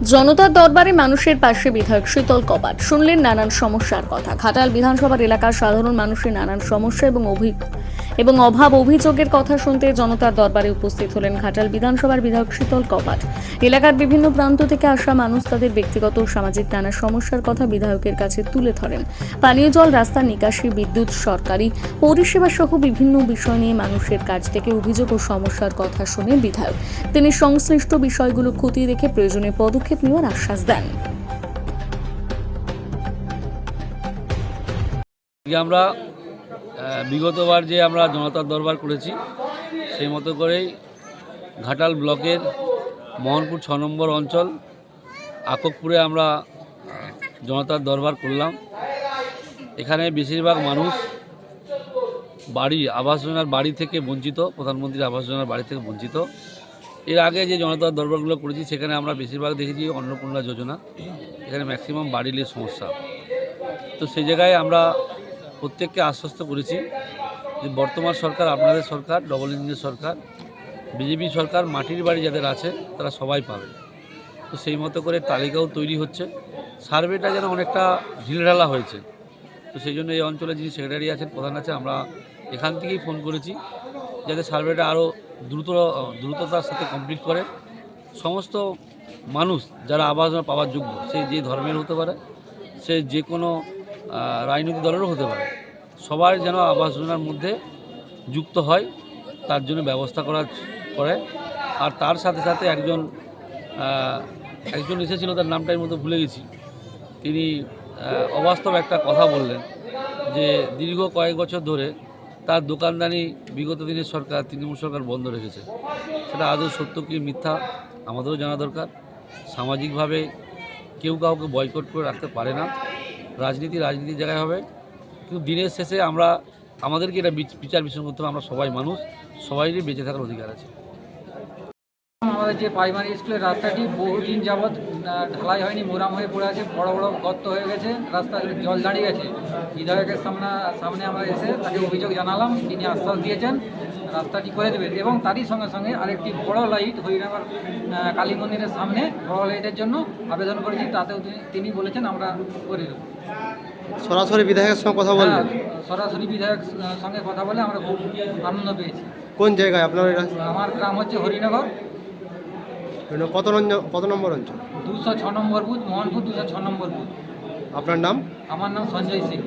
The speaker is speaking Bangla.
জনতার দরবারে মানুষের পাশে বিধায়ক শীতল কপাট শুনলেন নানান সমস্যার কথা। ঘাটাল বিধানসভার এলাকার সাধারণ মানুষের নানান সমস্যা এবং অভাব অভিযোগের কথা শুনতে জনতার দরবারে উপস্থিত হলেন ঘাটাল বিধানসভার বিধায়ক শীতল কপাট। এলাকার বিভিন্ন প্রান্ত থেকে আসা মানুষ তাদের ব্যক্তিগত ও সামাজিক নানা সমস্যার কথা বিধায়কের কাছে তুলে ধরেন। পানীয় জল, রাস্তা, নিকাশি, বিদ্যুৎ, সরকারি পরিষেবা সহ বিভিন্ন বিষয় নিয়ে মানুষের কাছ থেকে অভিযোগ ও সমস্যার কথা শুনে বিধায়ক তিনি সংশ্লিষ্ট বিষয়গুলো খতিয়ে দেখে প্রয়োজনীয় পদক্ষেপ নেওয়ার আশ্বাস দেন। আমরা বিগতবার যে আমরা জনতার দরবার করেছি সেই মতো করেই ঘাটাল ব্লকের মোহনপুর 6 নম্বর অঞ্চল আককপুরে আমরা জনতার দরবার করলাম। এখানে বেশিরভাগ মানুষ আবাস যোজনার বাড়ি থেকে বঞ্চিত, প্রধানমন্ত্রীর আবাস যোজনার বাড়ি থেকে বঞ্চিত। এর আগে যে জনতার দরবারগুলো করেছি সেখানে আমরা বেশিরভাগ দেখেছি অন্নপূর্ণা যোজনা, এখানে ম্যাক্সিমাম বাড়ি নিয়ে সমস্যা। তো সেই জায়গায় আমরা প্রত্যেককে আশ্বস্ত করেছি যে বর্তমান সরকার আপনাদের সরকার, ডবল ইঞ্জিনের সরকার, বিজেপি সরকার, মাটির বাড়ি যাদের আছে তারা সবাই পাবে। তো সেই মতো করে তালিকাও তৈরি হচ্ছে। সার্ভেটা যেন অনেকটা ঢিলঢালা হয়েছে, তো সেই জন্য এই অঞ্চলে যিনি সেক্রেটারি আছেন, প্রধান আছে, আমরা এখান থেকেই ফোন করেছি যাতে সার্ভেটা আরও দ্রুততার সাথে কমপ্লিট করে সমস্ত মানুষ যারা আবাস পাওয়ার যোগ্য, সে যে ধর্মের হতে পারে, সে যে কোনো রাজনৈতিক দলেরও হতে পারে, সবাই যেন আবাস যোজনার মধ্যে যুক্ত হয় তার জন্য ব্যবস্থা করে। আর তার সাথে সাথে একজন এসেছিল, তার নামটার মধ্যে ভুলে গেছি, তিনি অবাস্তব একটা কথা বললেন যে দীর্ঘ কয়েক বছর ধরে তার দোকানদানি বিগত দিনের সরকার, তৃণমূল সরকার বন্ধ রেখেছে। সেটা আদৌ সত্য কি মিথ্যা আমাদেরও জানা দরকার। সামাজিকভাবে কেউ কাউকে বয়কট করে রাখতে পারে না। রাজনীতির জায়গায় হবে, কিন্তু দিনের শেষে আমাদেরকে এটা বিচার বিশ্লেষণ করতে হবে। আমরা সবাই মানুষ, সবাইরই বেঁচে থাকার অধিকার আছে। আমাদের যে প্রাইমারি স্কুলের রাস্তাটি বহুদিন যাবৎ ঢালাই হয়নি, মোরাম হয়ে পড়ে আছে, বড় বড় গর্ত হয়ে গেছে, রাস্তা জল দাঁড়িয়ে গেছে। বিধায়কের সামনে আমরা এসে তাকে অভিযোগ জানালাম, তিনি আশ্বাস দিয়েছেন রাস্তাটি করে দেবেন। এবং তারই সঙ্গে সঙ্গে আরেকটি বড় লাইট হরিনগর কালী মন্দিরের সামনে বড় লাইটের জন্য আবেদন করেছি, তাতেও তিনি বলেছেন আমরা করে দেব। সরাসরি বিধায়কের সঙ্গে কথা বললেন? সরাসরি বিধায়ক সঙ্গে কথা বলে আমরা খুব আনন্দ পেয়েছি। কোন জায়গায় আপনার? আমার গ্রাম হচ্ছে হরিনগর, কত নম্বর অঞ্চল? 206 নম্বর বুথ, মোহনপুর 206 নম্বর বুথ। আপনার নাম? আমার নাম সঞ্জয় সিং।